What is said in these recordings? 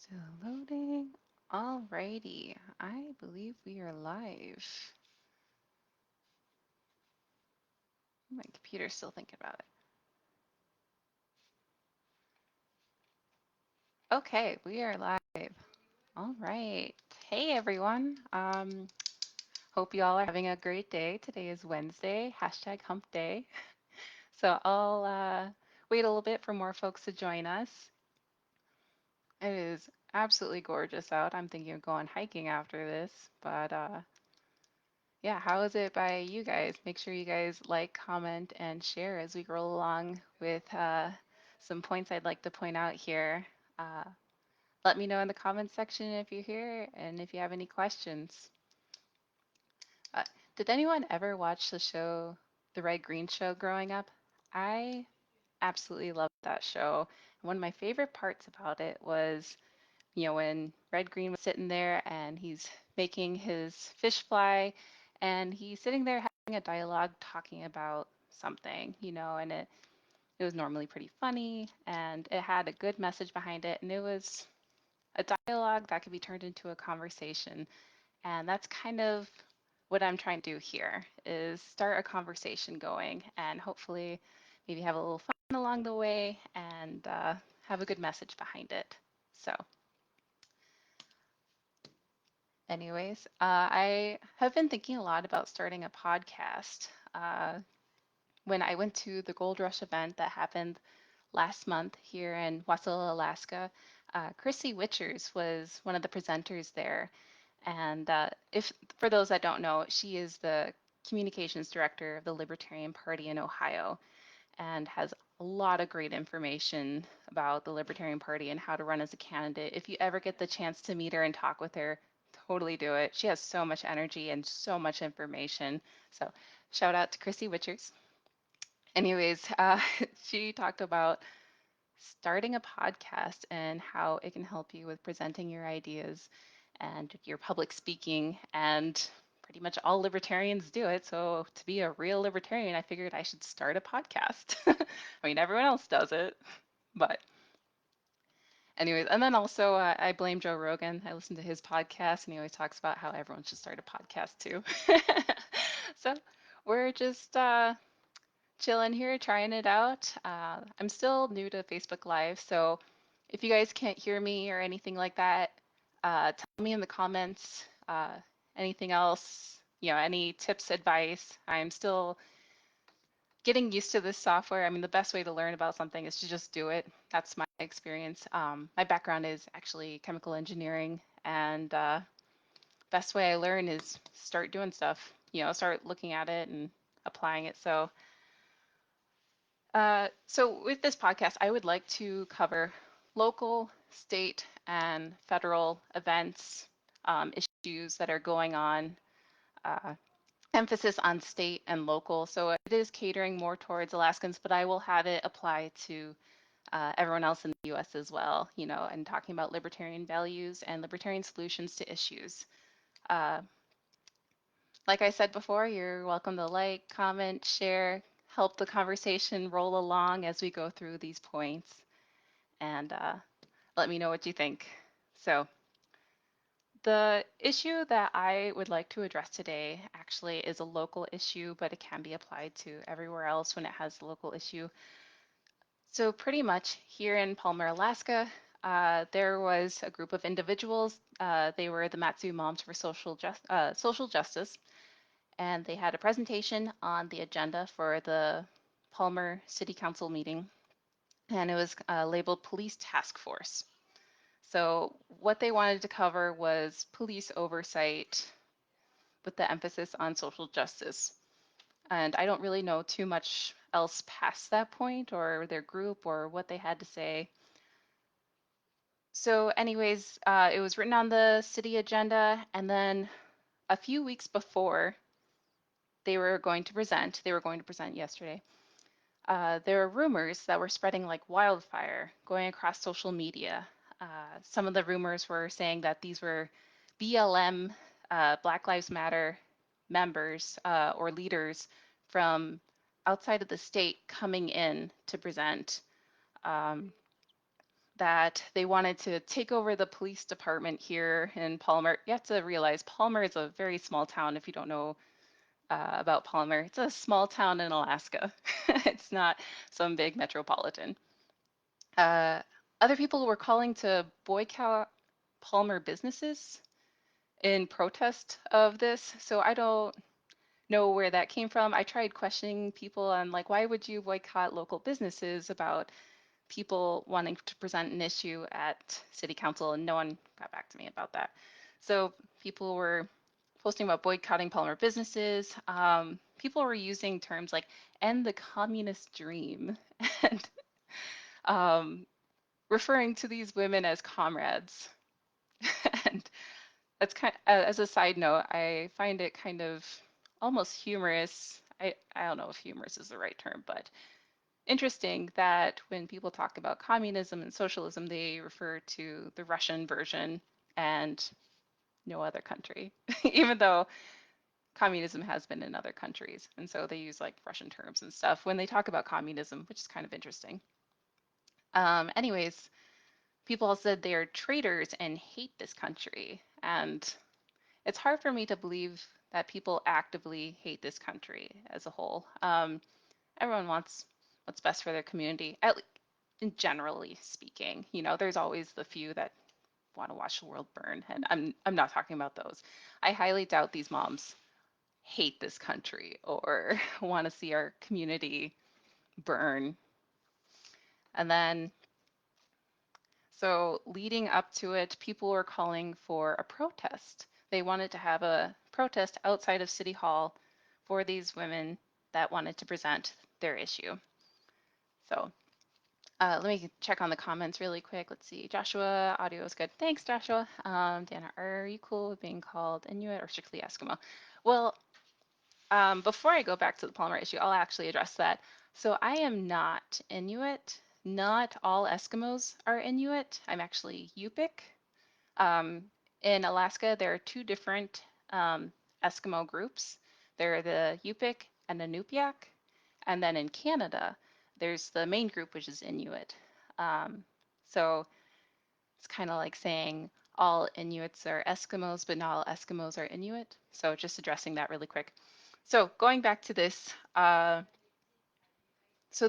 Still loading. Alrighty, I believe we are live. My computer's still thinking about it. Okay, we are live. All right. Hey everyone. Hope you all are having a great day. Today is Wednesday, hashtag hump day. So I'll wait a little bit for more folks to join us. It is absolutely gorgeous out. I'm thinking of going hiking after this, but yeah, how is it by you guys? Make sure you guys like, comment, and share as we roll along with some points I'd like to point out here. Uh, Let me know in the comments section if you're here and if you have any questions. Uh, did anyone ever watch the show, The Red Green Show, growing up? I absolutely loved that show. One of my favorite parts about it was, when Red Green was sitting there and he's making his fish fly and he's sitting there having a dialogue talking about something, and it was normally pretty funny and it had a good message behind it, and it was a dialogue that could be turned into a conversation. And that's kind of what I'm trying to do here is start a conversation going and hopefully maybe have a little fun along the way and have a good message behind it. So anyways, I have been thinking a lot about starting a podcast. When I went to the Gold Rush event that happened last month here in Wasilla, Alaska, Chrissy Witchers was one of the presenters there. And if for those that don't know, she is the communications director of the Libertarian Party in Ohio and has a lot of great information about the Libertarian Party and how to run as a candidate. If you ever get the chance to meet her and talk with her, totally do it. She has so much energy and so much information. So, shout out to Chrissy Witchers. Anyways, she talked about starting a podcast and how it can help you with presenting your ideas and your public speaking. And pretty much all libertarians do it. So to be a real libertarian, I figured I should start a podcast. I mean, everyone else does it, but anyways. And then also, I blame Joe Rogan. I listen to his podcast, and he always talks about how everyone should start a podcast too. So we're just chilling here, trying it out. I'm still new to Facebook Live, so if you guys can't hear me or anything like that, tell me in the comments. Anything else, any tips, advice. I'm still getting used to this software. I mean, the best way to learn about something is to just do it. That's my experience. My background is actually chemical engineering, and best way I learn is start doing stuff. Start looking at it and applying it. So with this podcast, I would like to cover local, state, and federal events, issues that are going on, uh, emphasis on state and local. So it is catering more towards Alaskans, but I will have it apply to everyone else in the US as well, and talking about libertarian values and libertarian solutions to issues. Uh, like I said before, you're welcome to like, comment, share, help the conversation roll along as we go through these points, and let me know what you think. So, the issue that I would like to address today actually is a local issue, but it can be applied to everywhere else when it has a local issue. So, pretty much here in Palmer, Alaska, there was a group of individuals. They were the Matsu Moms for Social Justice, and they had a presentation on the agenda for the Palmer City Council meeting, and it was labeled Police Task Force. So, what they wanted to cover was police oversight with the emphasis on social justice. And I don't really know too much else past that point or their group or what they had to say. So, anyways, it was written on the city agenda, and then a few weeks before they were going to present yesterday. There were rumors that were spreading like wildfire going across social media. Some of the rumors were saying that these were BLM, Black Lives Matter members or leaders from outside of the state coming in to present. Um, that they wanted to take over the police department here in Palmer. You have to realize Palmer is a very small town if you don't know about Palmer. It's a small town in Alaska. It's not some big metropolitan. Uh, Other people were calling to boycott Palmer businesses in protest of this. So I don't know where that came from. I tried questioning people on like, why would you boycott local businesses about people wanting to present an issue at city council, and no one got back to me about that. So people were posting about boycotting Palmer businesses. People were using terms like "end the communist dream" and um, referring to these women as comrades. And that's as a side note, I find it kind of almost humorous. I don't know if humorous is the right term, but interesting that when people talk about communism and socialism, they refer to the Russian version and no other country, even though communism has been in other countries. And so they use like Russian terms and stuff when they talk about communism, which is kind of interesting. Anyways, people said they are traitors and hate this country. And it's hard for me to believe that people actively hate this country as a whole. Everyone wants what's best for their community, in generally speaking. You know, there's always the few that want to watch the world burn, and I'm not talking about those. I highly doubt these moms hate this country or want to see our community burn. And then, so leading up to it, people were calling for a protest. They wanted to have a protest outside of City Hall for these women that wanted to present their issue. So let me check on the comments really quick. Let's see. Joshua, audio is good. Thanks, Joshua. Dana, are you cool with being called Inuit or strictly Eskimo? Well, before I go back to the Palmer issue, I'll actually address that. So I am not Inuit. Not all Eskimos are Inuit. I'm actually Yupik. Um, in Alaska, there are two different Eskimo groups. There are the Yupik and the Inupiaq. And then in Canada, there's the main group, which is Inuit. So it's kind of like saying all Inuits are Eskimos, but not all Eskimos are Inuit. So just addressing that really quick. So going back to this, so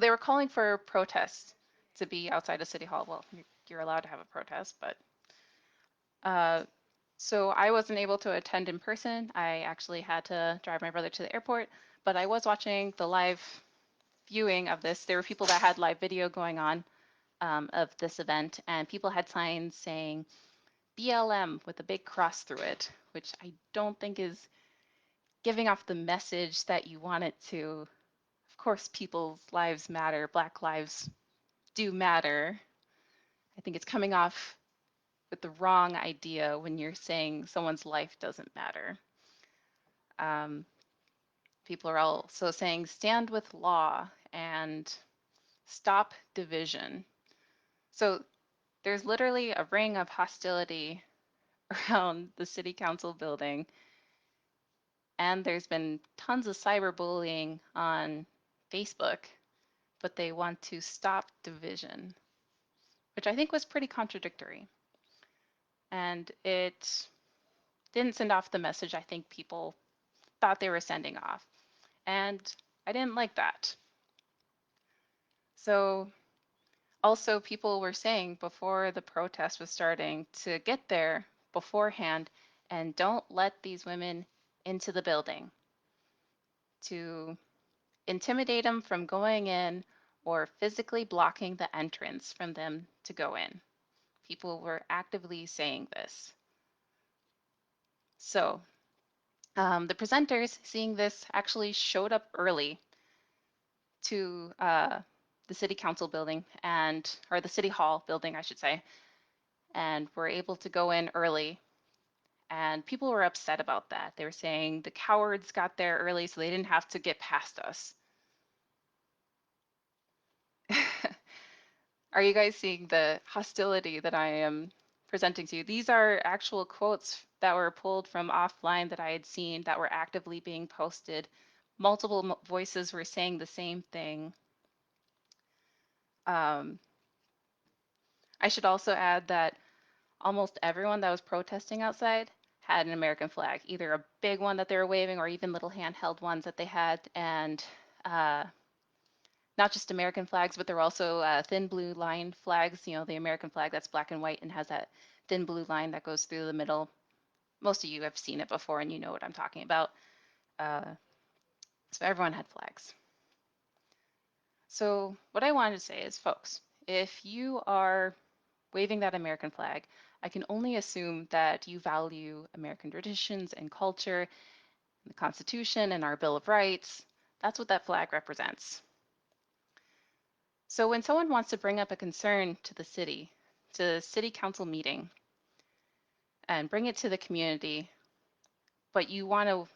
they were calling for protests to be outside of City Hall. Well, you're allowed to have a protest, but uh, so I wasn't able to attend in person. I actually had to drive my brother to the airport, but I was watching the live viewing of this. There were people that had live video going on of this event, and people had signs saying BLM with a big cross through it, which I don't think is giving off the message that you want it to. Of course, people's lives matter, Black lives do matter. I think it's coming off with the wrong idea when you're saying someone's life doesn't matter. Um, People are also saying stand with law and stop division. So there's literally a ring of hostility around the city council building, and there's been tons of cyberbullying on Facebook, but they want to stop division, which I think was pretty contradictory. And it didn't send off the message I think people thought they were sending off. And I didn't like that. So also people were saying before the protest was starting to get there beforehand and don't let these women into the building, to intimidate them from going in or physically blocking the entrance from them to go in. People were actively saying this. So the presenters, seeing this, actually showed up early to the city council building or the city hall building, I should say, and were able to go in early. And people were upset about that. They were saying the cowards got there early, so they didn't have to get past us. Are you guys seeing the hostility that I am presenting to you? These are actual quotes that were pulled from offline that I had seen that were actively being posted. Multiple voices were saying the same thing. Um, I should also add that almost everyone that was protesting outside had an American flag, either a big one that they were waving or even little handheld ones that they had. And uh, not just American flags, but there were also thin blue line flags, the American flag that's black and white and has that thin blue line that goes through the middle. Most of you have seen it before and you know what I'm talking about. Uh, so everyone had flags. So what I wanted to say is, folks, if you are waving that American flag, I can only assume that you value American traditions and culture, and the Constitution and our Bill of Rights. That's what that flag represents. So when someone wants to bring up a concern to the city council meeting, and bring it to the community, but you want to,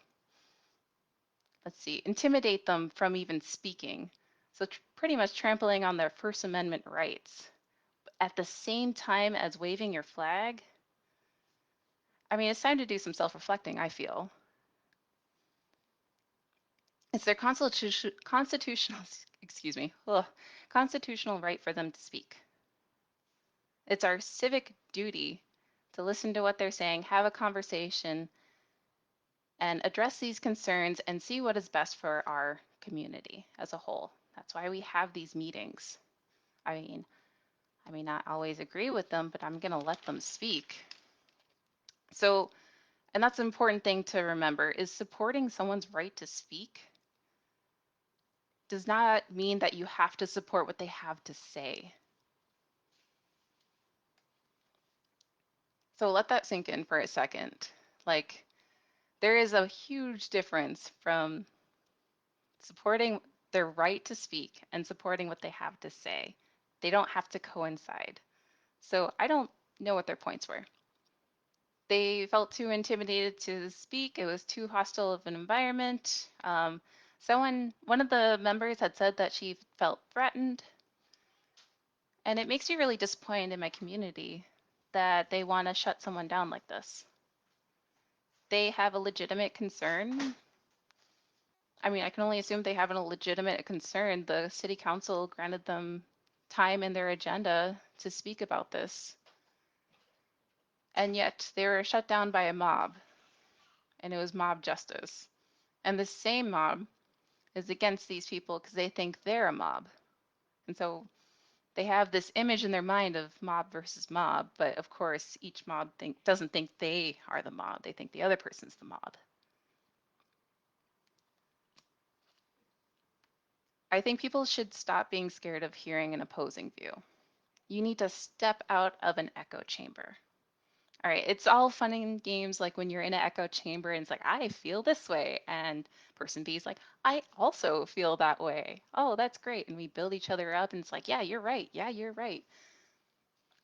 let's see, intimidate them from even speaking, so pretty much trampling on their First Amendment rights, at the same time as waving your flag, I mean, it's time to do some self-reflecting, I feel. It's their constitutional, excuse me, constitutional right for them to speak. It's our civic duty to listen to what they're saying, have a conversation, and address these concerns and see what is best for our community as a whole. That's why we have these meetings. I mean, I may not always agree with them, but I'm going to let them speak. So, and that's an important thing to remember, is supporting someone's right to speak does not mean that you have to support what they have to say. So let that sink in for a second. Like, there is a huge difference from supporting their right to speak and supporting what they have to say. They don't have to coincide. So I don't know what their points were. They felt too intimidated to speak. It was too hostile of an environment. One of the members had said that she felt threatened. And it makes me really disappointed in my community that they want to shut someone down like this. They have a legitimate concern. I mean, I can only assume they have a legitimate concern. The city council granted them time in their agenda to speak about this. And yet they were shut down by a mob, and it was mob justice. And the same mob is against these people because they think they're a mob. And so they have this image in their mind of mob versus mob, but of course each mob doesn't think they are the mob. They think the other person's the mob. I think people should stop being scared of hearing an opposing view. You need to step out of an echo chamber. All right, it's all fun and games like when you're in an echo chamber and it's like, I feel this way. And person B is like, I also feel that way. Oh, that's great. And we build each other up and it's like, yeah, you're right. Yeah, you're right.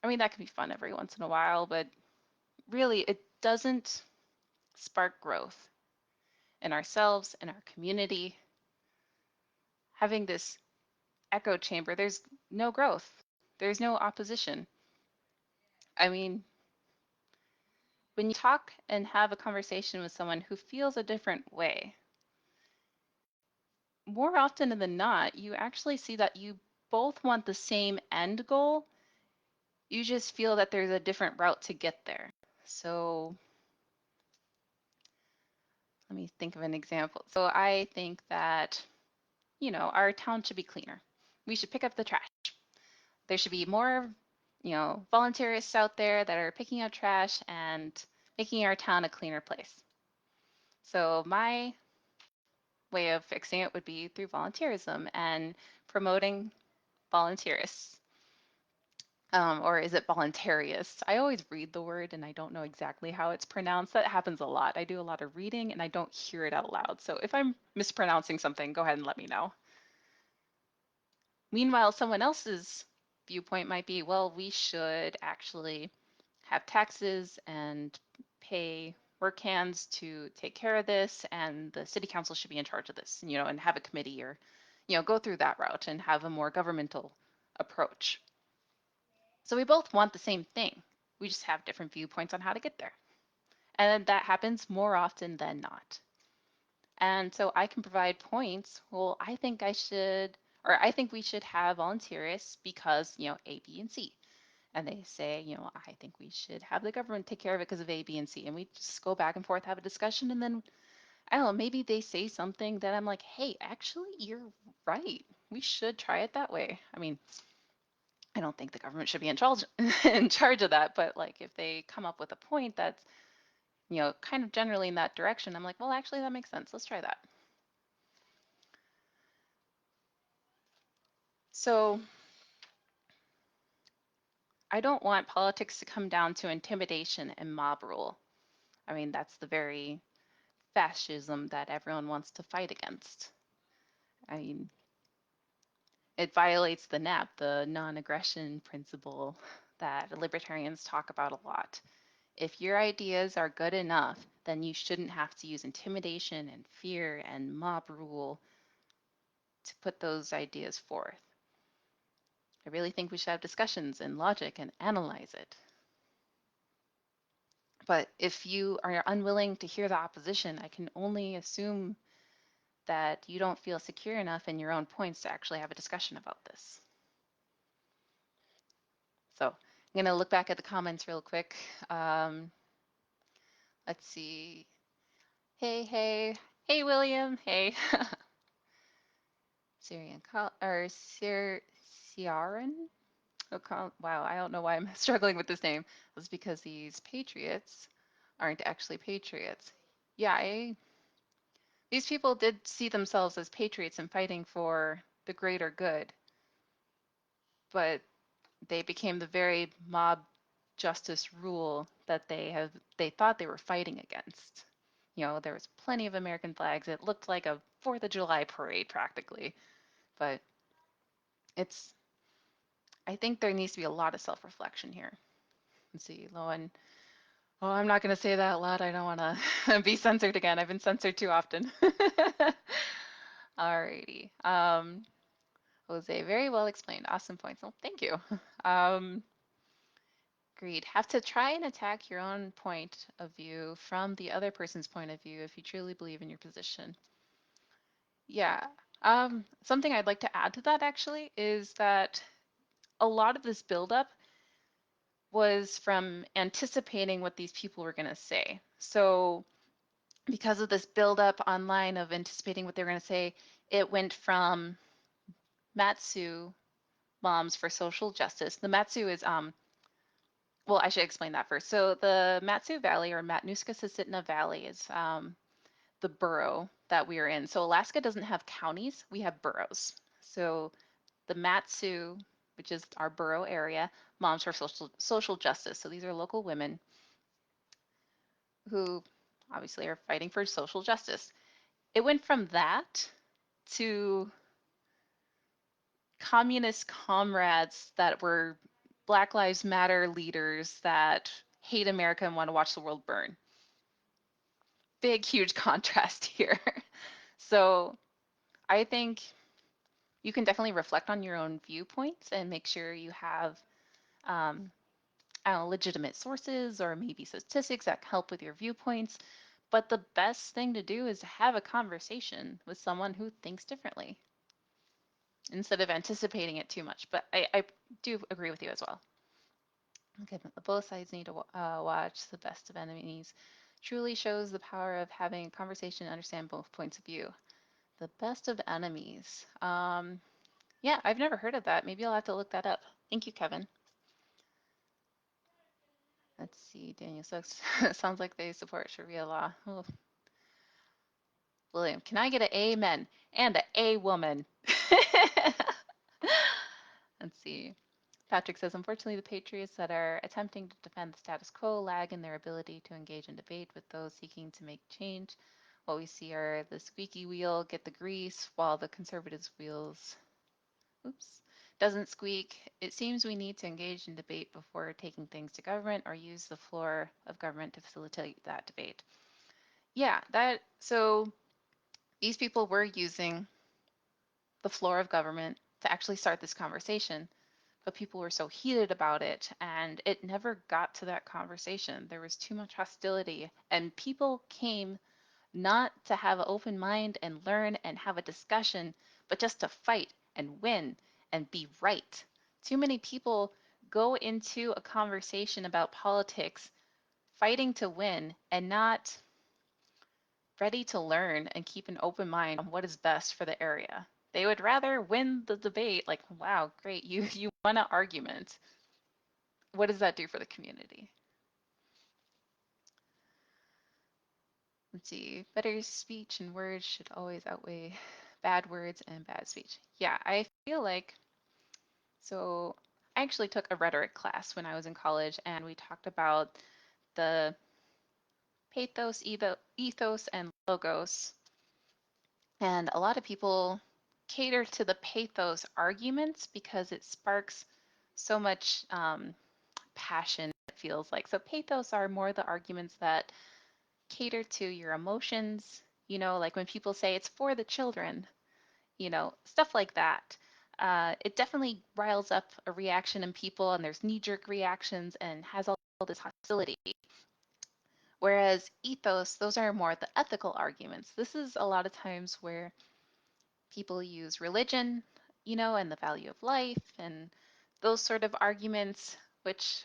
I mean, that can be fun every once in a while, but really, it doesn't spark growth in ourselves, in our community. Having this echo chamber, there's no growth, there's no opposition. I mean, when you talk and have a conversation with someone who feels a different way, more often than not, you actually see that you both want the same end goal. You just feel that there's a different route to get there. So let me think of an example. So I think that, our town should be cleaner. We should pick up the trash. There should be more, volunteerists out there that are picking up trash and making our town a cleaner place. So my way of fixing it would be through volunteerism and promoting volunteerists. Or is it voluntarists? I always read the word and I don't know exactly how it's pronounced. That happens a lot. I do a lot of reading and I don't hear it out loud. So if I'm mispronouncing something, go ahead and let me know. Meanwhile, someone else's viewpoint might be, well, we should actually have taxes and pay work hands to take care of this, and the city council should be in charge of this, and have a committee or, go through that route and have a more governmental approach. So we both want the same thing. We just have different viewpoints on how to get there. And that happens more often than not. And so I can provide points. Well, I think I should, or I think we should have volunteerists because, A, B, and C. and they say, I think we should have the government take care of it because of A, B, and C. And we just go back and forth, have a discussion, and then I don't know, maybe they say something that I'm like, hey, actually, you're right. We should try it that way. I mean, I don't think the government should be in charge in charge of that, but like if they come up with a point that's, kind of generally in that direction, I'm like, well, actually, that makes sense. Let's try that. So I don't want politics to come down to intimidation and mob rule. I mean, that's the very fascism that everyone wants to fight against. I mean, it violates the NAP, the non-aggression principle that libertarians talk about a lot. If your ideas are good enough, then you shouldn't have to use intimidation and fear and mob rule to put those ideas forth. I really think we should have discussions and logic and analyze it. But if you are unwilling to hear the opposition, I can only assume that you don't feel secure enough in your own points to actually have a discussion about this. So I'm going to look back at the comments real quick. Let's see. Hey, William. Hey. Syrian or Ciaran? Wow, I don't know why I'm struggling with this name. It's because these patriots aren't actually patriots. Yeah, these people did see themselves as patriots and fighting for the greater good, but they became the very mob justice rule that they thought they were fighting against. There was plenty of American flags. It looked like a 4th of July parade practically, but it's I think there needs to be a lot of self-reflection here. Let's see, Lowen. Oh, I'm not going to say that out loud. I don't want to be censored again. I've been censored too often. Alrighty. Jose, very well explained. Awesome points. Well, thank you. Um, Agreed. Have to try and attack your own point of view from the other person's point of view if you truly believe in your position. Yeah. Something I'd like to add to that actually is that a lot of this buildup was from anticipating what these people were going to say. So because of this buildup online of anticipating what they were going to say, it went from Matsu Moms for Social Justice. The Matsu is well, I should explain that first. So the Matsu Valley or Matanuska-Susitna Valley is the borough that we are in. So Alaska doesn't have counties, we have boroughs. So the Matsu, which is our borough area, Moms for Social Justice. So these are local women who obviously are fighting for social justice. It went from that to communist comrades that were Black Lives Matter leaders that hate America and want to watch the world burn. Big, huge contrast here. So I think you can definitely reflect on your own viewpoints and make sure you have um, legitimate sources or maybe statistics that help with your viewpoints. But the best thing to do is to have a conversation with someone who thinks differently instead of anticipating it too much. But I do agree with you as well. Okay, both sides need to watch The Best of Enemies. Truly shows the power of having a conversation and understand both points of view. The Best of Enemies. Yeah, I've never heard of that. Maybe I'll have to look that up. Thank you, Kevin. Let's see, Daniel Stokes. Sounds like they support Sharia law. Oh. William, can I get an amen and an A woman? Let's see. Patrick says, unfortunately, the patriots that are attempting to defend the status quo lag in their ability to engage in debate with those seeking to make change. What we see are the squeaky wheel get the grease, while the conservatives' wheels, oops, doesn't squeak. It seems we need to engage in debate before taking things to government or use the floor of government to facilitate that debate. Yeah, so these people were using the floor of government to actually start this conversation, but people were so heated about it and it never got to that conversation. There was too much hostility and people came not to have an open mind and learn and have a discussion, but just to fight and win and be right. Too many people go into a conversation about politics fighting to win and not ready to learn and keep an open mind on what is best for the area. They would rather win the debate, like, wow, great, you won an argument. What does that do for the community? Let's see. Better speech and words should always outweigh bad words and bad speech. Yeah, I feel like so I actually took a rhetoric class when I was in college, and we talked about the pathos, ethos, and logos. And a lot of people cater to the pathos arguments because it sparks so much passion, it feels like. So pathos are more the arguments that cater to your emotions, like when people say it's for the children, stuff like that. It definitely riles up a reaction in people, and there's knee jerk reactions and has all this hostility. Whereas ethos, those are more the ethical arguments. This is a lot of times where people use religion, and the value of life and those sort of arguments, which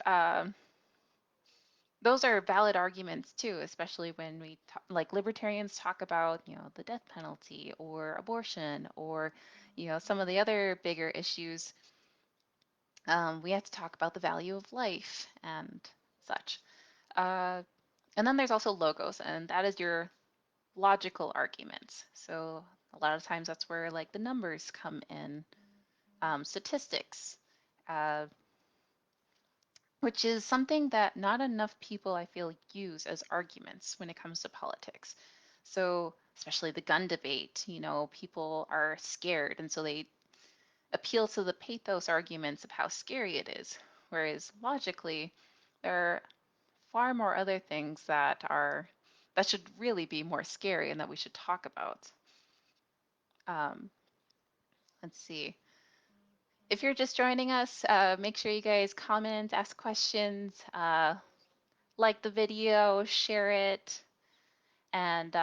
those are valid arguments too, especially when we talk, like libertarians talk about, the death penalty or abortion or, some of the other bigger issues. We have to talk about the value of life and such. Uh, and then there's also logos, and that is your logical arguments. So a lot of times that's where like the numbers come in, statistics, uh, which is something that not enough people I feel use as arguments when it comes to politics. So, especially the gun debate, people are scared, and so they appeal to the pathos arguments of how scary it is. Whereas logically, there are far more other things that should really be more scary and that we should talk about. Um, let's see. If you're just joining us, make sure you guys comment, ask questions, like the video, share it, and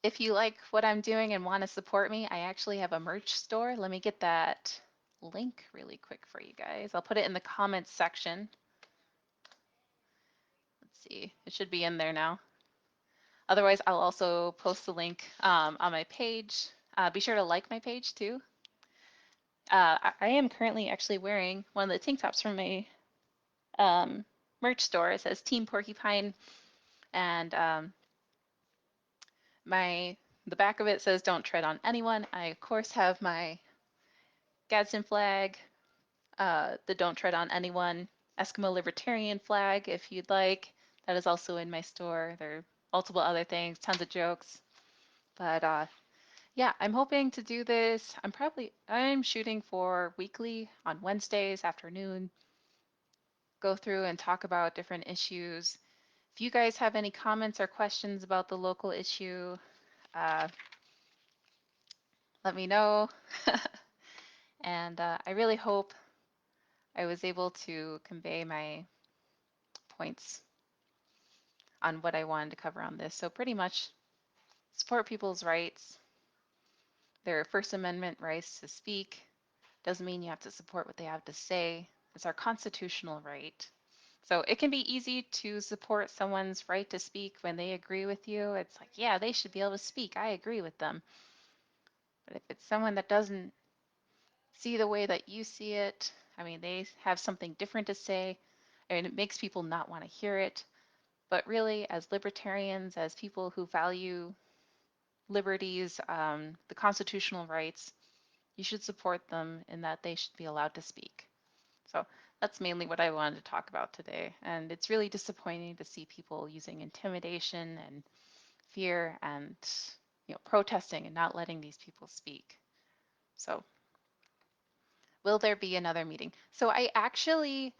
if you like what I'm doing and want to support me, I actually have a merch store. Let me get that link really quick for you guys. I'll put it in the comments section. Let's see, it should be in there now. Otherwise, I'll also post the link on my page. Be sure to like my page too. I am currently actually wearing one of the tank tops from my merch store. It says Team Porcupine, and the back of it says "Don't tread on anyone." I of course have my Gadsden flag, the "Don't tread on anyone" Eskimo Libertarian flag, if you'd like. That is also in my store. There are multiple other things, tons of jokes, but yeah, I'm hoping to do this. I'm shooting for weekly on Wednesdays afternoon. Go through and talk about different issues. If you guys have any comments or questions about the local issue, uh, let me know. And I really hope I was able to convey my points on what I wanted to cover on this. So pretty much support people's rights, their First Amendment rights to speak. Doesn't mean you have to support what they have to say. It's our constitutional right. So it can be easy to support someone's right to speak when they agree with you. It's like, yeah, they should be able to speak. I agree with them. But if it's someone that doesn't see the way that you see it, I mean, they have something different to say, and it makes people not want to hear it. But really, as libertarians, as people who value liberties, the constitutional rights, you should support them in that they should be allowed to speak. So that's mainly what I wanted to talk about today. And it's really disappointing to see people using intimidation and fear and protesting and not letting these people speak. So will there be another meeting? So I actually,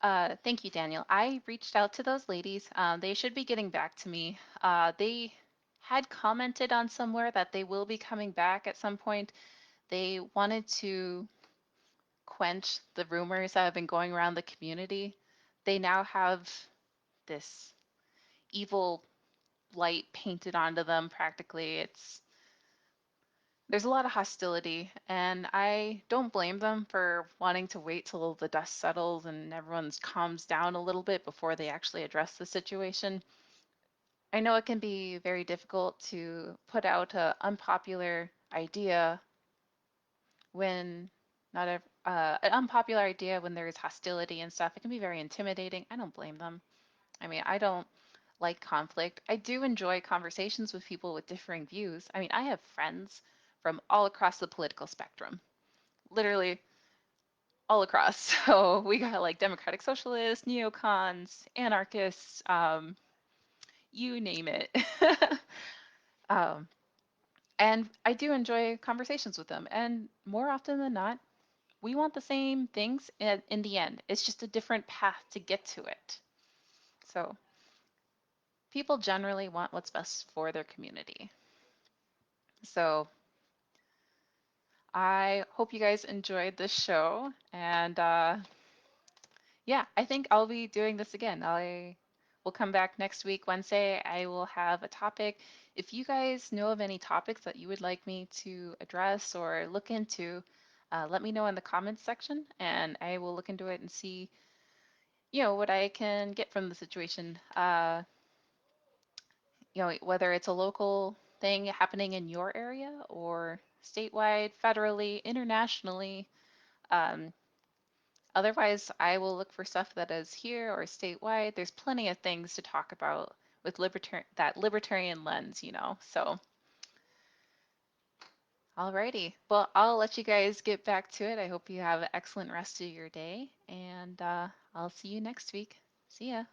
thank you, Daniel. I reached out to those ladies. They should be getting back to me. They had commented on somewhere that they will be coming back at some point. They wanted to quench the rumors that have been going around the community. They now have this evil light painted onto them practically. there's a lot of hostility, and I don't blame them for wanting to wait till the dust settles and everyone's calms down a little bit before they actually address the situation. I know it can be very difficult to put out an unpopular idea when not a an unpopular idea when there is hostility and stuff. It can be very intimidating. I don't blame them. I mean, I don't like conflict. I do enjoy conversations with people with differing views. I mean, I have friends from all across the political spectrum, literally all across. So we got like democratic socialists, neocons, anarchists, you name it. um, and I do enjoy conversations with them. And more often than not, we want the same things in the end. It's just a different path to get to it. So people generally want what's best for their community. So I hope you guys enjoyed this show. And yeah, I think I'll be doing this again. I will come back next week, Wednesday. I will have a topic. If you guys know of any topics that you would like me to address or look into, let me know in the comments section and I will look into it and see, what I can get from the situation. Whether it's a local thing happening in your area or statewide, federally, internationally. Um, Otherwise, I will look for stuff that is here or statewide. There's plenty of things to talk about with that libertarian lens. So, alrighty. Well, I'll let you guys get back to it. I hope you have an excellent rest of your day, and I'll see you next week. See ya.